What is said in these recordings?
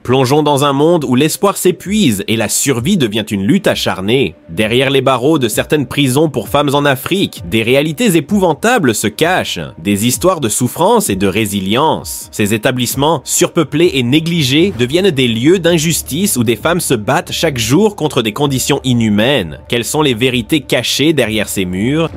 Plongeons dans un monde où l'espoir s'épuise et la survie devient une lutte acharnée. Derrière les barreaux de certaines prisons pour femmes en Afrique, des réalités épouvantables se cachent, des histoires de souffrance et de résilience. Ces établissements, surpeuplés et négligés, deviennent des lieux d'injustice où des femmes se battent chaque jour contre des conditions inhumaines. Quelles sont les vérités cachées derrière ces murs?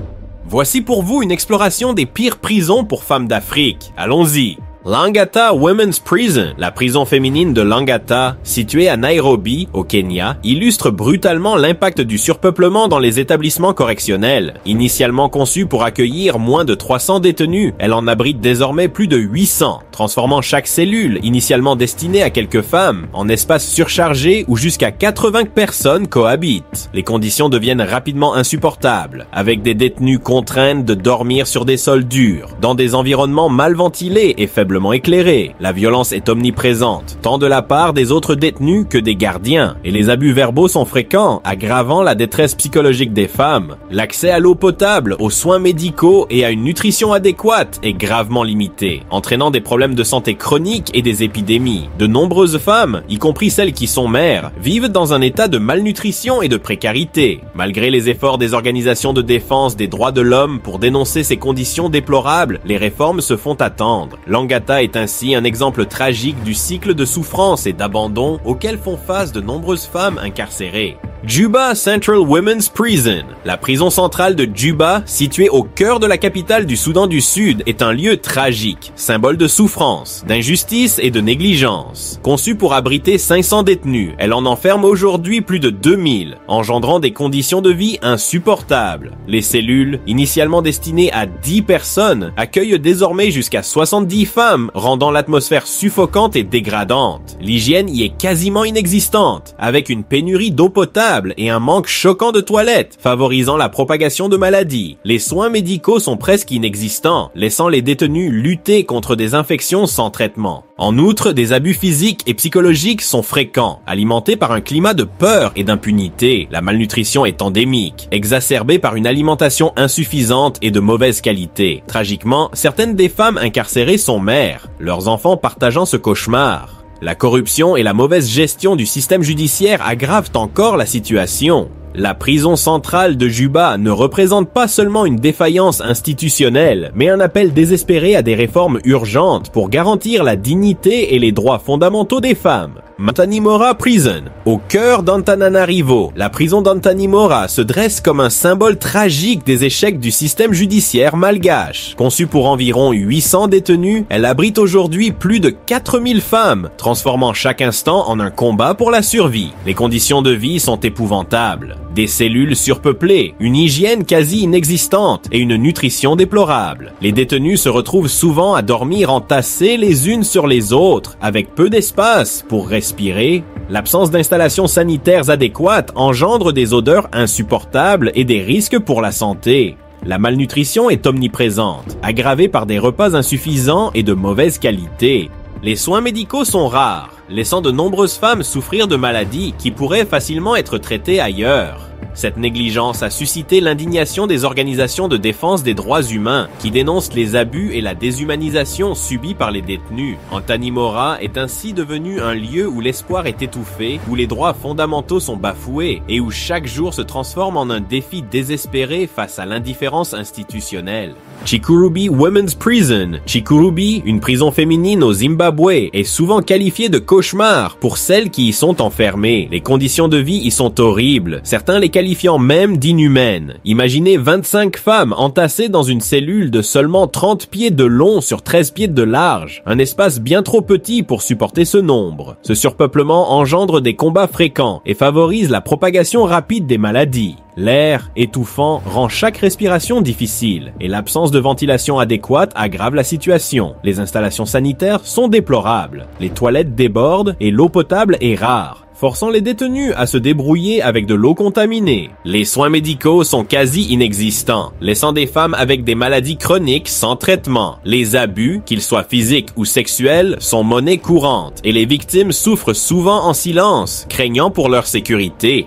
Voici pour vous une exploration des pires prisons pour femmes d'Afrique. Allons-y! Langata Women's Prison, la prison féminine de Langata, située à Nairobi, au Kenya, illustre brutalement l'impact du surpeuplement dans les établissements correctionnels. Initialement conçue pour accueillir moins de 300 détenus, elle en abrite désormais plus de 800, transformant chaque cellule, initialement destinée à quelques femmes, en espace surchargé où jusqu'à 80 personnes cohabitent. Les conditions deviennent rapidement insupportables, avec des détenus contraints de dormir sur des sols durs, dans des environnements mal ventilés et faiblement éclairé. La violence est omniprésente, tant de la part des autres détenus que des gardiens, et les abus verbaux sont fréquents, aggravant la détresse psychologique des femmes. L'accès à l'eau potable, aux soins médicaux et à une nutrition adéquate est gravement limité, entraînant des problèmes de santé chroniques et des épidémies. De nombreuses femmes, y compris celles qui sont mères, vivent dans un état de malnutrition et de précarité. Malgré les efforts des organisations de défense des droits de l'homme pour dénoncer ces conditions déplorables, les réformes se font attendre. Langata est ainsi un exemple tragique du cycle de souffrance et d'abandon auquel font face de nombreuses femmes incarcérées. Juba Central Women's Prison. La prison centrale de Juba, située au cœur de la capitale du Soudan du Sud, est un lieu tragique, symbole de souffrance, d'injustice et de négligence. Conçue pour abriter 500 détenus, elle en enferme aujourd'hui plus de 2000, engendrant des conditions de vie insupportables. Les cellules, initialement destinées à 10 personnes, accueillent désormais jusqu'à 70 femmes, rendant l'atmosphère suffocante et dégradante. L'hygiène y est quasiment inexistante, avec une pénurie d'eau potable et un manque choquant de toilettes, favorisant la propagation de maladies. Les soins médicaux sont presque inexistants, laissant les détenus lutter contre des infections sans traitement. En outre, des abus physiques et psychologiques sont fréquents, alimentés par un climat de peur et d'impunité. La malnutrition est endémique, exacerbée par une alimentation insuffisante et de mauvaise qualité. Tragiquement, certaines des femmes incarcérées sont mères, leurs enfants partageant ce cauchemar. La corruption et la mauvaise gestion du système judiciaire aggravent encore la situation. La prison centrale de Juba ne représente pas seulement une défaillance institutionnelle, mais un appel désespéré à des réformes urgentes pour garantir la dignité et les droits fondamentaux des femmes. Matanimora Prison. Au cœur d'Antananarivo, la prison d'Antanimora se dresse comme un symbole tragique des échecs du système judiciaire malgache. Conçue pour environ 800 détenus, elle abrite aujourd'hui plus de 4000 femmes, transformant chaque instant en un combat pour la survie. Les conditions de vie sont épouvantables. Des cellules surpeuplées, une hygiène quasi inexistante et une nutrition déplorable. Les détenus se retrouvent souvent à dormir entassés les unes sur les autres, avec peu d'espace pour respirer. L'absence d'installations sanitaires adéquates engendre des odeurs insupportables et des risques pour la santé. La malnutrition est omniprésente, aggravée par des repas insuffisants et de mauvaise qualité. Les soins médicaux sont rares, laissant de nombreuses femmes souffrir de maladies qui pourraient facilement être traitées ailleurs. Cette négligence a suscité l'indignation des organisations de défense des droits humains qui dénoncent les abus et la déshumanisation subis par les détenus. Antanimora est ainsi devenu un lieu où l'espoir est étouffé, où les droits fondamentaux sont bafoués et où chaque jour se transforme en un défi désespéré face à l'indifférence institutionnelle. Chikurubi Women's Prison. Chikurubi, une prison féminine au Zimbabwe, est souvent qualifiée de cauchemar pour celles qui y sont enfermées. Les conditions de vie y sont horribles, certains les qualifiant même d'inhumaines. Imaginez 25 femmes entassées dans une cellule de seulement 30 pieds de long sur 13 pieds de large, un espace bien trop petit pour supporter ce nombre. Ce surpeuplement engendre des combats fréquents et favorise la propagation rapide des maladies. L'air étouffant rend chaque respiration difficile et l'absence de ventilation adéquate aggrave la situation. Les installations sanitaires sont déplorables, les toilettes débordent et l'eau potable est rare, forçant les détenus à se débrouiller avec de l'eau contaminée. Les soins médicaux sont quasi inexistants, laissant des femmes avec des maladies chroniques sans traitement. Les abus, qu'ils soient physiques ou sexuels, sont monnaie courante et les victimes souffrent souvent en silence, craignant pour leur sécurité.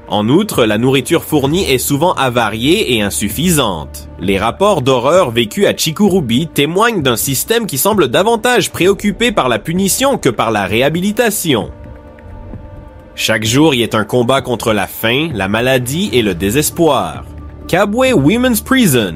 En outre, la nourriture fournie est souvent avariée et insuffisante. Les rapports d'horreur vécus à Chikurubi témoignent d'un système qui semble davantage préoccupé par la punition que par la réhabilitation. Chaque jour y est un combat contre la faim, la maladie et le désespoir. Kabwe Women's Prison.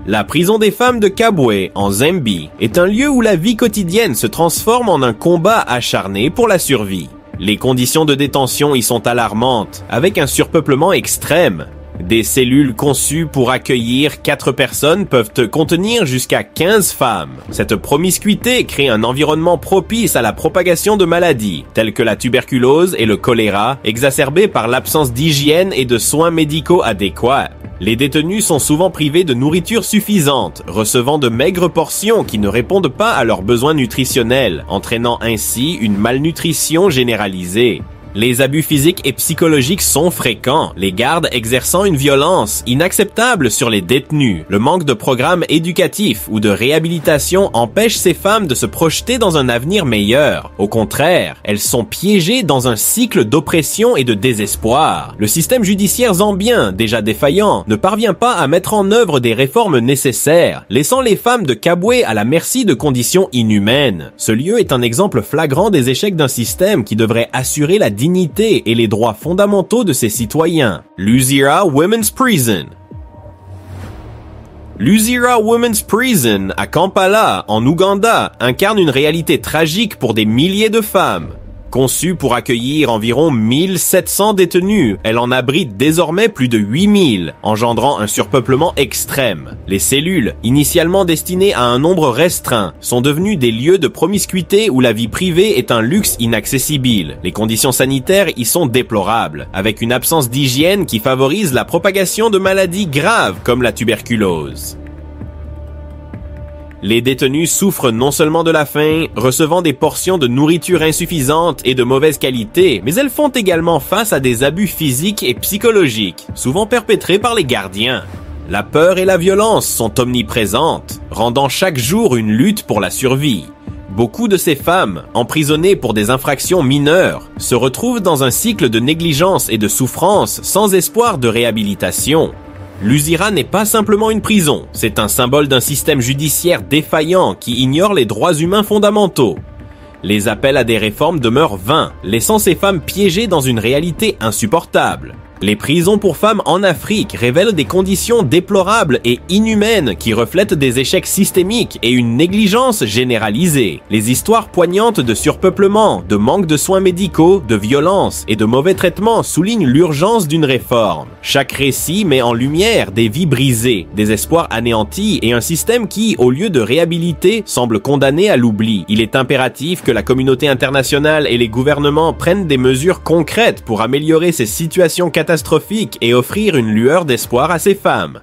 La prison des femmes de Kabwe, en Zambie, est un lieu où la vie quotidienne se transforme en un combat acharné pour la survie. Les conditions de détention y sont alarmantes, avec un surpeuplement extrême. Des cellules conçues pour accueillir 4 personnes peuvent contenir jusqu'à 15 femmes. Cette promiscuité crée un environnement propice à la propagation de maladies, telles que la tuberculose et le choléra, exacerbées par l'absence d'hygiène et de soins médicaux adéquats. Les détenus sont souvent privés de nourriture suffisante, recevant de maigres portions qui ne répondent pas à leurs besoins nutritionnels, entraînant ainsi une malnutrition généralisée. Les abus physiques et psychologiques sont fréquents, les gardes exerçant une violence inacceptable sur les détenus. Le manque de programmes éducatifs ou de réhabilitation empêche ces femmes de se projeter dans un avenir meilleur. Au contraire, elles sont piégées dans un cycle d'oppression et de désespoir. Le système judiciaire zambien, déjà défaillant, ne parvient pas à mettre en œuvre des réformes nécessaires, laissant les femmes de Kabwe à la merci de conditions inhumaines. Ce lieu est un exemple flagrant des échecs d'un système qui devrait assurer la dignité et les droits fondamentaux de ses citoyens. Luzira Women's Prison. Luzira Women's Prison à Kampala, en Ouganda, incarne une réalité tragique pour des milliers de femmes. Conçue pour accueillir environ 1700 détenus, elle en abrite désormais plus de 8000, engendrant un surpeuplement extrême. Les cellules, initialement destinées à un nombre restreint, sont devenues des lieux de promiscuité où la vie privée est un luxe inaccessible. Les conditions sanitaires y sont déplorables, avec une absence d'hygiène qui favorise la propagation de maladies graves comme la tuberculose. Les détenus souffrent non seulement de la faim, recevant des portions de nourriture insuffisantes et de mauvaise qualité, mais elles font également face à des abus physiques et psychologiques, souvent perpétrés par les gardiens. La peur et la violence sont omniprésentes, rendant chaque jour une lutte pour la survie. Beaucoup de ces femmes, emprisonnées pour des infractions mineures, se retrouvent dans un cycle de négligence et de souffrance sans espoir de réhabilitation. Luzira n'est pas simplement une prison, c'est un symbole d'un système judiciaire défaillant qui ignore les droits humains fondamentaux. Les appels à des réformes demeurent vains, laissant ces femmes piégées dans une réalité insupportable. Les prisons pour femmes en Afrique révèlent des conditions déplorables et inhumaines qui reflètent des échecs systémiques et une négligence généralisée. Les histoires poignantes de surpeuplement, de manque de soins médicaux, de violence et de mauvais traitements soulignent l'urgence d'une réforme. Chaque récit met en lumière des vies brisées, des espoirs anéantis et un système qui, au lieu de réhabiliter, semble condamné à l'oubli. Il est impératif que la communauté internationale et les gouvernements prennent des mesures concrètes pour améliorer ces situations catastrophiques et offrir une lueur d'espoir à ces femmes.